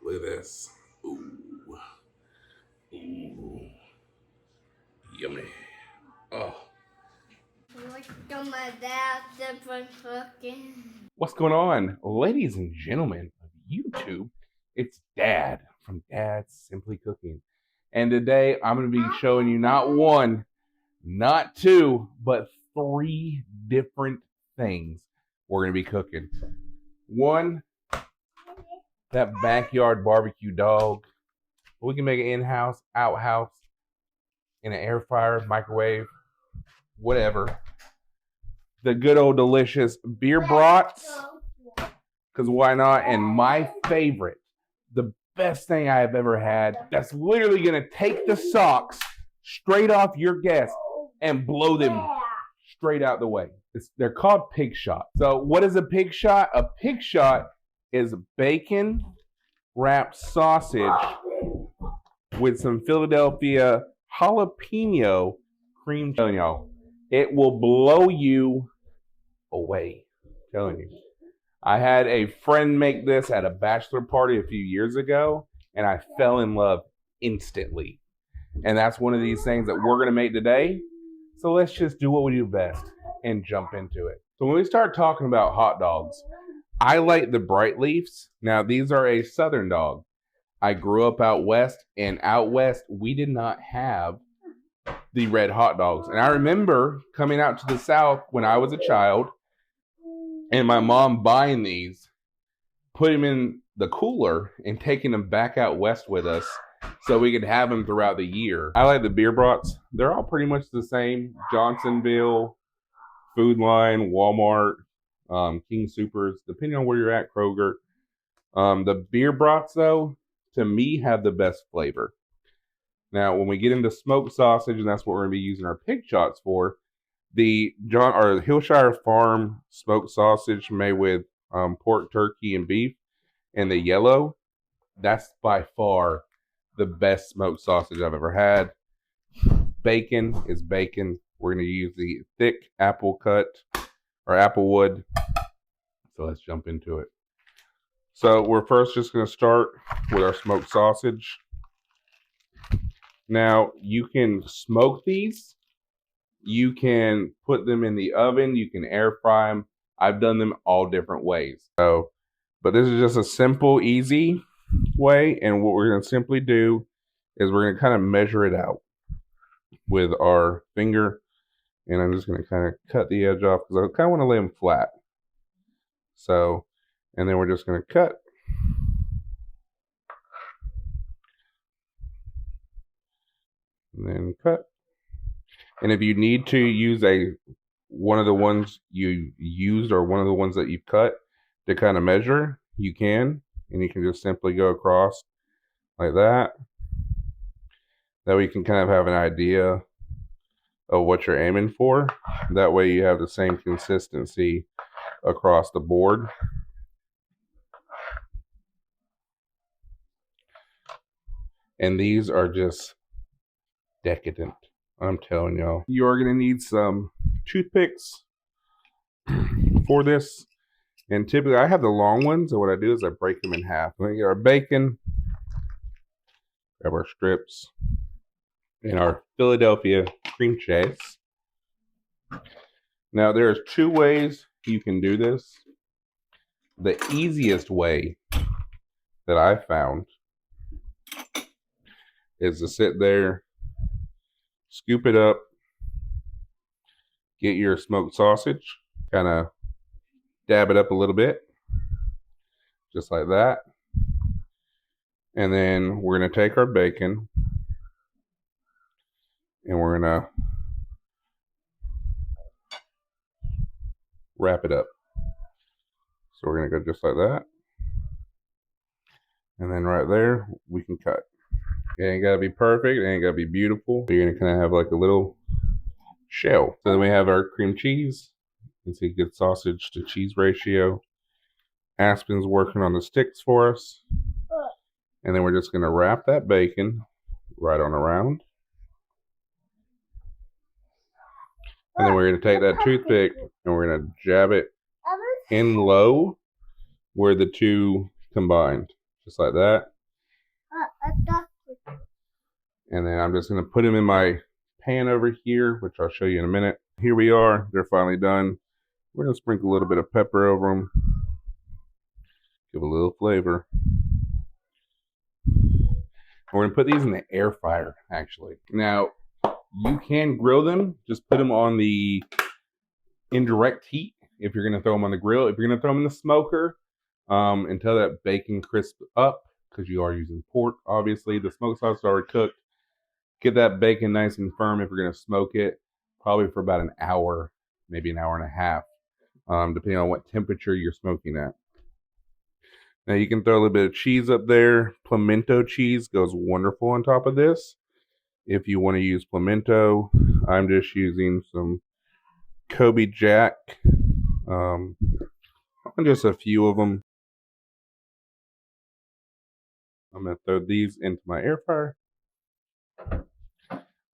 Look at this. Ooh. Ooh. Yummy. Oh. What's going on, ladies and gentlemen of YouTube? It's Dad from Dad's Simply Cooking. And today I'm going to be showing you not one, not two, but three different things we're going to be cooking. One, that backyard barbecue dog. We can make it in-house, out-house, in an air fryer, microwave, whatever. The good old delicious beer brats, because why not? And my favorite, the best thing I have ever had, that's literally going to take the socks straight off your guests and blow them straight out the way. They're called pig shot. So what is a pig shot? A pig shot is bacon wrapped sausage with some Philadelphia jalapeno cream cheese. It will blow you away. I'm telling you. I had a friend make this at a bachelor party a few years ago, and I fell in love instantly. And that's one of these things that we're going to make today. So let's just do what we do best and jump into it. So when we start talking about hot dogs, I like the bright leafs. Now, these are a southern dog. I grew up out west, and out west, we did not have the red hot dogs. And I remember coming out to the south when I was a child, and my mom buying these, putting them in the cooler, and taking them back out west with us so we could have them throughout the year. I like the beer brats. They're all pretty much the same. Johnsonville, Food Line, Walmart, King Supers, depending on where you're at, Kroger. The beer brats, though, to me, have the best flavor. Now, when we get into smoked sausage, and that's what we're going to be using our pig shots for, the Hillshire Farm smoked sausage made with pork, turkey, and beef, and the yellow, that's by far the best smoked sausage I've ever had. Bacon is bacon. We're going to use the thick apple cut or apple wood. So let's jump into it. So we're first just going to start with our smoked sausage. Now, you can smoke these. You can put them in the oven. You can air fry them. I've done them all different ways. But this is just a simple, easy way. And what we're going to simply do is we're going to kind of measure it out with our finger. And I'm just going to kind of cut the edge off because I kind of want to lay them flat. So, and then we're just going to cut. And then cut. And if you need to use one of the ones you used or one of the ones that you cut to kind of measure, you can. And you can just simply go across like that. That way you can kind of have an idea of what you're aiming for. That way you have the same consistency across the board. And these are just decadent. I'm telling y'all. You are going to need some toothpicks for this. And typically I have the long ones. And what I do is I break them in half. We get our bacon, grab our strips, and our Philadelphia cream cheese. Now there's two ways you can do this. The easiest way that I found is to sit there, scoop it up, get your smoked sausage, kind of dab it up a little bit, just like that. And then we're going to take our bacon and we're going to wrap it up. So we're going to go just like that. And then right there, we can cut. It ain't got to be perfect. It ain't got to be beautiful. You're going to kind of have like a little shell. So then we have our cream cheese. It's a good sausage to cheese ratio. Aspen's working on the sticks for us. And then we're just going to wrap that bacon right on around. And then we're going to take that toothpick and we're going to jab it in low where the two combined. Just like that. And then I'm just going to put them in my pan over here, which I'll show you in a minute. Here we are. They're finally done. We're going to sprinkle a little bit of pepper over them. Give a little flavor. We're going to put these in the air fryer, actually. Now, you can grill them. Just put them on the indirect heat if you're going to throw them on the grill. If you're going to throw them in the smoker, until that bacon crisp up, because you are using pork, obviously. The smoked sausage is already cooked. Get that bacon nice and firm if you're going to smoke it, probably for about an hour, maybe an hour and a half, depending on what temperature you're smoking at. Now you can throw a little bit of cheese up there. Pimento cheese goes wonderful on top of this. If you want to use pimento, I'm just using some Kobe Jack, just a few of them. I'm going to throw these into my air fryer.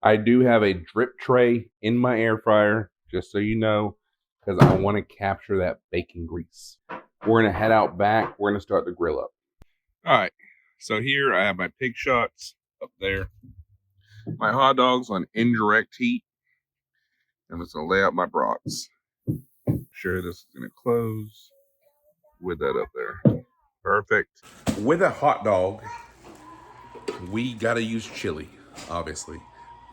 I do have a drip tray in my air fryer, just so you know, because I want to capture that bacon grease. We're going to head out back. We're going to start the grill up. All right. So here I have my pig shots up there. My hot dogs on indirect heat. I'm just going to lay out my brats. Sure this is going to close with that up there. Perfect. With a hot dog, we got to use chili, obviously.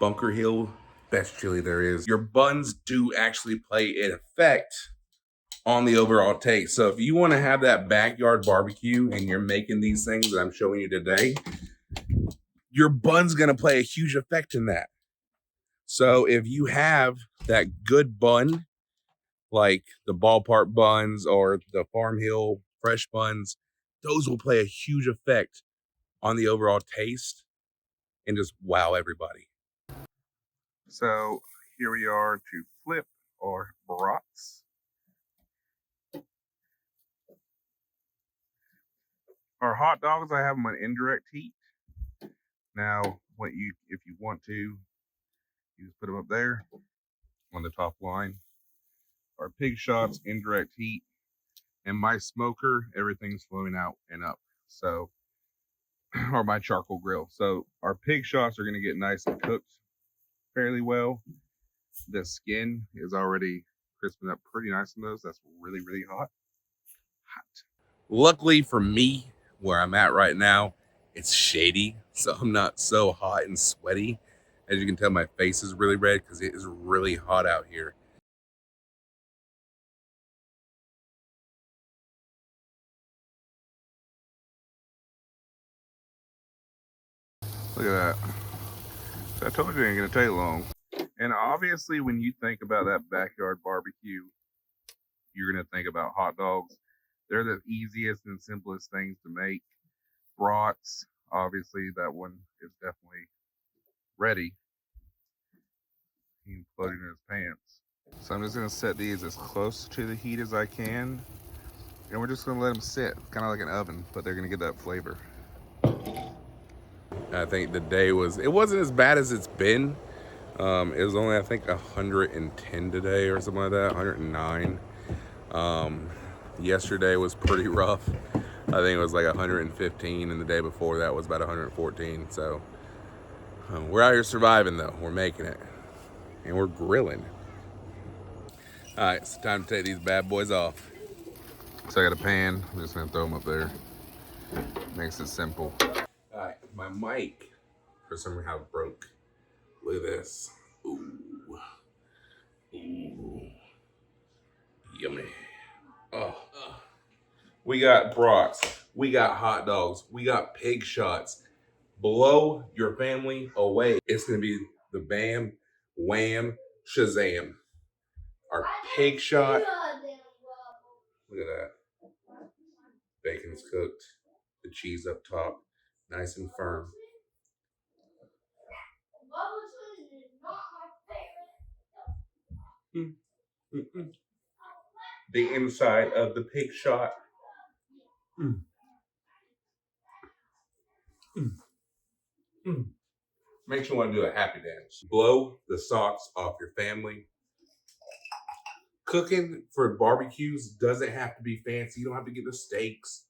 Bunker Hill, best chili there is. Your buns do actually play an effect on the overall taste. So if you want to have that backyard barbecue and you're making these things that I'm showing you today, your bun's going to play a huge effect in that. So if you have that good bun, like the ballpark buns or the Farm Hill fresh buns, those will play a huge effect on the overall taste and just wow everybody. So here we are to flip our brats. Our hot dogs, I have them on indirect heat. Now, if you want to, you just put them up there on the top line. Our pig shots, indirect heat, and my smoker, everything's flowing out and up. So, or my charcoal grill. So our pig shots are going to get nice and cooked fairly well. The skin is already crisping up pretty nice in those. That's really, really hot. Luckily for me, where I'm at right now, it's shady, so I'm not so hot and sweaty. As you can tell, my face is really red because it is really hot out here. Look at that. So I told you it ain't gonna take long. And obviously, when you think about that backyard barbecue, you're gonna think about hot dogs. They're the easiest and simplest things to make. Brats, obviously, that one is definitely ready. He's floating in his pants. So I'm just gonna set these as close to the heat as I can, and we're just gonna let them sit, kind of like an oven, but they're gonna get that flavor. I think the day it wasn't as bad as it's been. It was only, I think, 110 today or something like that, 109. Yesterday was pretty rough. I think it was like 115, and the day before that was about 114. So we're out here surviving, though. We're making it, and we're grilling. All right, it's time to take these bad boys off. So I got a pan. I'm just gonna throw them up there. Makes it simple. All right, my mic for some reason broke. Look at this. Ooh. Ooh. Yummy. Oh. We got brats. We got hot dogs. We got pig shots. Blow your family away. It's going to be the bam, wham, shazam. Our pig shot. Look at that. Bacon's cooked. The cheese up top. Nice and firm. Mm, mm, mm. The inside of the pig shot. Mm. Mm. Mm. Makes you want to do a happy dance. Blow the socks off your family. Cooking for barbecues doesn't have to be fancy. You don't have to get the steaks.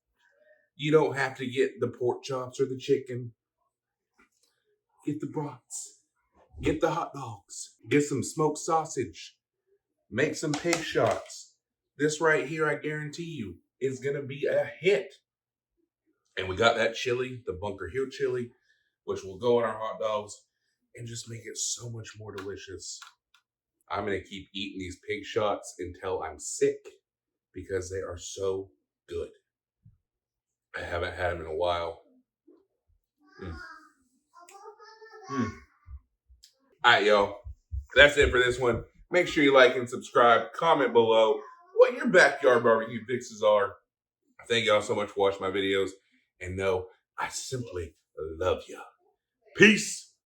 You don't have to get the pork chops or the chicken. get the brats, get the hot dogs, get some smoked sausage, make some pig shots. This right here, I guarantee you, is gonna be a hit. And we got that chili, the Bunker Hill chili, which will go in our hot dogs and just make it so much more delicious. I'm gonna keep eating these pig shots until I'm sick because they are so good. I haven't had them in a while. All right, y'all. That's it for this one. Make sure you like and subscribe. Comment below what your backyard barbecue fixes are. Thank y'all so much for watching my videos. And know I simply love you. Peace.